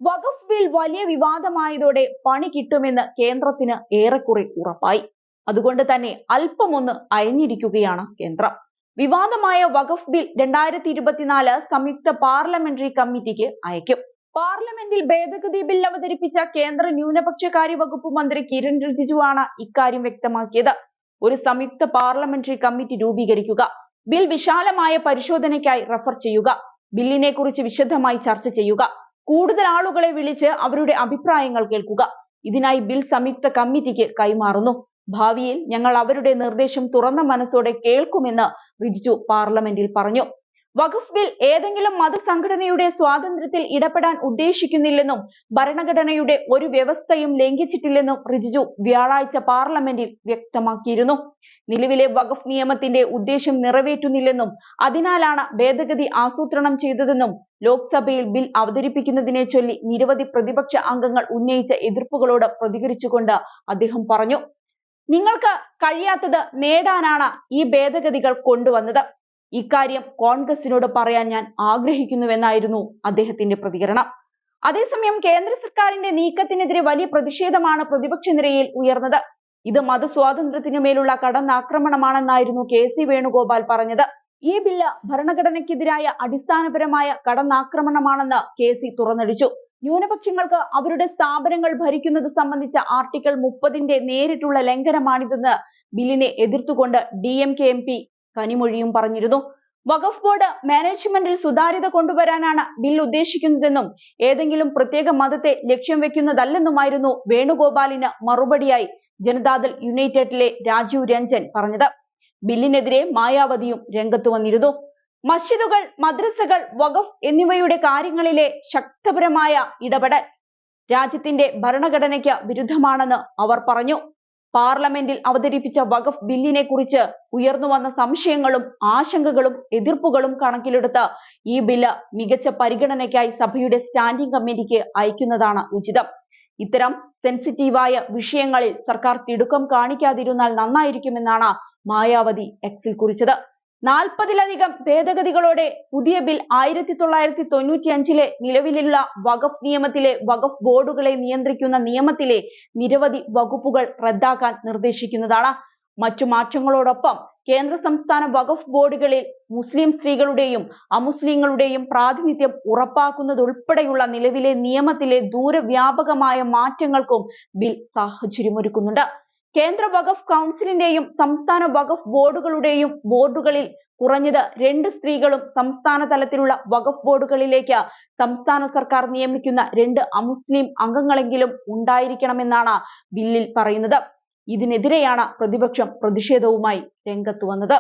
വഖഫ് bill വലിയ വിവാദമായതോടെ പണി കിട്ടുമെന്ന് കേന്ദ്രത്തിന് ഏറെക്കുറെ ഉറപ്പായി. അതുകൊണ്ട് തന്നെ അല്പമൊന്ന് അയഞ്ഞിരിക്കുകയാണ് കേന്ദ്രം. വിവാദമായ വഖഫ് ബിൽ 2024 സംയുക്ത പാർലമെന്ററി കമ്മിറ്റിക്ക് അയക്കും. പാർലമെന്റിൽ ഭേദഗതി ബിൽ അവതരിപ്പിച്ച കേന്ദ്ര ന്യൂനപക്ഷകാര്യ വകുപ്പ് മന്ത്രി കിരൺ റിജിജുവാണ് ഇക്കാര്യം വ്യക്തമാക്കിയത്. ഒരു സംയുക്ത പാർലമെന്ററി കമ്മിറ്റി രൂപീകരിക്കുക, ബിൽ വിശാലമായ പരിശോധനയ്ക്കായി റഫർ ചെയ്യുക, ബില്ലിനെ കുറിച്ച് വിശദമായി ചർച്ച ചെയ്യുക, കൂടുതൽ ആളുകളെ വിളിച്ച് അവരുടെ അഭിപ്രായങ്ങൾ കേൾക്കുക. ഇതിനായി ബിൽ സംയുക്ത കമ്മിറ്റിക്ക് കൈമാറുന്നു. ഭാവിയിൽ ഞങ്ങൾ അവരുടെ നിർദ്ദേശം തുറന്ന മനസ്സോടെ കേൾക്കുമെന്ന് റിജിജു പാർലമെന്റിൽ പറഞ്ഞു. വഖഫ് ബിൽ ഏതെങ്കിലും മതസംഘടനയുടെ സ്വാതന്ത്ര്യത്തിൽ ഇടപെടാൻ ഉദ്ദേശിക്കുന്നില്ലെന്നും ഭരണഘടനയുടെ ഒരു വ്യവസ്ഥയും ലംഘിച്ചിട്ടില്ലെന്നും റിജിജു വ്യാഴാഴ്ച പാർലമെന്റിൽ വ്യക്തമാക്കിയിരുന്നു. നിലവിലെ വഖഫ് നിയമത്തിന്റെ ഉദ്ദേശം നിറവേറ്റുന്നില്ലെന്നും അതിനാലാണ് ഭേദഗതി ആസൂത്രണം ചെയ്തതെന്നും ലോക്സഭയിൽ ബിൽ അവതരിപ്പിക്കുന്നതിനെ ചൊല്ലി നിരവധി പ്രതിപക്ഷ അംഗങ്ങൾ ഉന്നയിച്ച എതിർപ്പുകളോട് പ്രതികരിച്ചുകൊണ്ട് അദ്ദേഹം പറഞ്ഞു. നിങ്ങൾക്ക് കഴിയാത്തത് നേടാനാണ് ഈ ഭേദഗതികൾ കൊണ്ടുവന്നത്. ഇക്കാര്യം കോൺഗ്രസിനോട് പറയാൻ ഞാൻ ആഗ്രഹിക്കുന്നുവെന്നായിരുന്നു അദ്ദേഹത്തിന്റെ പ്രതികരണം. അതേസമയം കേന്ദ്ര സർക്കാരിന്റെ നീക്കത്തിനെതിരെ വലിയ പ്രതിഷേധമാണ് പ്രതിപക്ഷ നിരയിൽ ഉയർന്നത്. ഇത് മതസ്വാതന്ത്ര്യത്തിനു മേലുള്ള കടന്നാക്രമണമാണെന്നായിരുന്നു KC വേണുഗോപാൽ പറഞ്ഞത്. ഈ ബില്ല് ഭരണഘടനയ്ക്കെതിരായ അടിസ്ഥാനപരമായ കടന്നാക്രമണമാണെന്ന് KC തുറന്നടിച്ചു. ന്യൂനപക്ഷങ്ങൾക്ക് അവരുടെ സ്ഥാപനങ്ങൾ ഭരിക്കുന്നത് സംബന്ധിച്ച ആർട്ടിക്കിൾ 30ന്റെ നേരിട്ടുള്ള ലംഘനമാണിതെന്ന് ബില്ലിനെ എതിർത്തുകൊണ്ട് DMK MP കനിമൊഴിയും പറഞ്ഞിരുന്നു. വഖഫ് ബോർഡ് മാനേജ്മെന്റിൽ സുതാര്യത കൊണ്ടുവരാനാണ് ബിൽ ഉദ്ദേശിക്കുന്നതെന്നും ഏതെങ്കിലും പ്രത്യേക മതത്തെ ലക്ഷ്യം വെക്കുന്നതല്ലെന്നുമായിരുന്നു വേണുഗോപാലിന് മറുപടിയായി ജനതാദൾ യുണൈറ്റഡിലെ രാജീവ് രഞ്ജൻ പറഞ്ഞത്. ബില്ലിനെതിരെ മായാവതിയും രംഗത്തു വന്നിരുന്നു. മസ്ജിദുകൾ, മദ്രസകൾ, വഖഫ് എന്നിവയുടെ കാര്യങ്ങളിലെ ശക്തപരമായ ഇടപെടൽ രാജ്യത്തിന്റെ ഭരണഘടനയ്ക്ക് വിരുദ്ധമാണെന്ന് അവർ പറഞ്ഞു. പാർലമെന്റിൽ അവതരിപ്പിച്ച വഖഫ് ബില്ലിനെ കുറിച്ച് ഉയർന്നു വന്ന സംശയങ്ങളും ആശങ്കകളും എതിർപ്പുകളും കണക്കിലെടുത്ത് ഈ ബില്ല് മികച്ച പരിഗണനയ്ക്കായി സഭയുടെ സ്റ്റാൻഡിംഗ് കമ്മിറ്റിക്ക് അയക്കുന്നതാണ് ഉചിതം. ഇത്തരം സെൻസിറ്റീവായ വിഷയങ്ങളിൽ സർക്കാർ തിടുക്കം കാണിക്കാതിരുന്നാൽ നന്നായിരിക്കുമെന്നാണ് മായാവതി എക്സിൽ കുറിച്ചത്. 40ലധികം ഭേദഗതികളോടെ പുതിയ ബിൽ 1995 നിലവിലുള്ള വഖഫ് നിയമത്തിലെ വഖഫ് ബോർഡുകളെ നിയന്ത്രിക്കുന്ന നിയമത്തിലെ നിരവധി വകുപ്പുകൾ റദ്ദാക്കാൻ നിർദ്ദേശിക്കുന്നതാണ്. മറ്റു മാറ്റങ്ങളോടൊപ്പം കേന്ദ്ര സംസ്ഥാന വഖഫ് ബോർഡുകളിൽ മുസ്ലിം സ്ത്രീകളുടെയും അമുസ്ലിങ്ങളുടെയും പ്രാതിനിധ്യം ഉറപ്പാക്കുന്നതുൾപ്പെടെയുള്ള നിലവിലെ നിയമത്തിലെ ദൂരവ്യാപകമായ മാറ്റങ്ങൾക്കും ബിൽ സാഹചര്യമൊരുക്കുന്നുണ്ട്. കേന്ദ്ര വഖഫ് കൗൺസിലിന്റെയും സംസ്ഥാന വഖഫ് ബോർഡുകളുടെയും ബോർഡുകളിൽ കുറഞ്ഞത് 2 സ്ത്രീകളും സംസ്ഥാന തലത്തിലുള്ള വഖഫ് ബോർഡുകളിലേക്ക് സംസ്ഥാന സർക്കാർ നിയമിക്കുന്ന 2 അമുസ്ലിം അംഗങ്ങളെങ്കിലും ഉണ്ടായിരിക്കണമെന്നാണ് ബില്ലിൽ പറയുന്നത്. ഇതിനെതിരെയാണ് പ്രതിപക്ഷം പ്രതിഷേധവുമായി രംഗത്തു വന്നത്.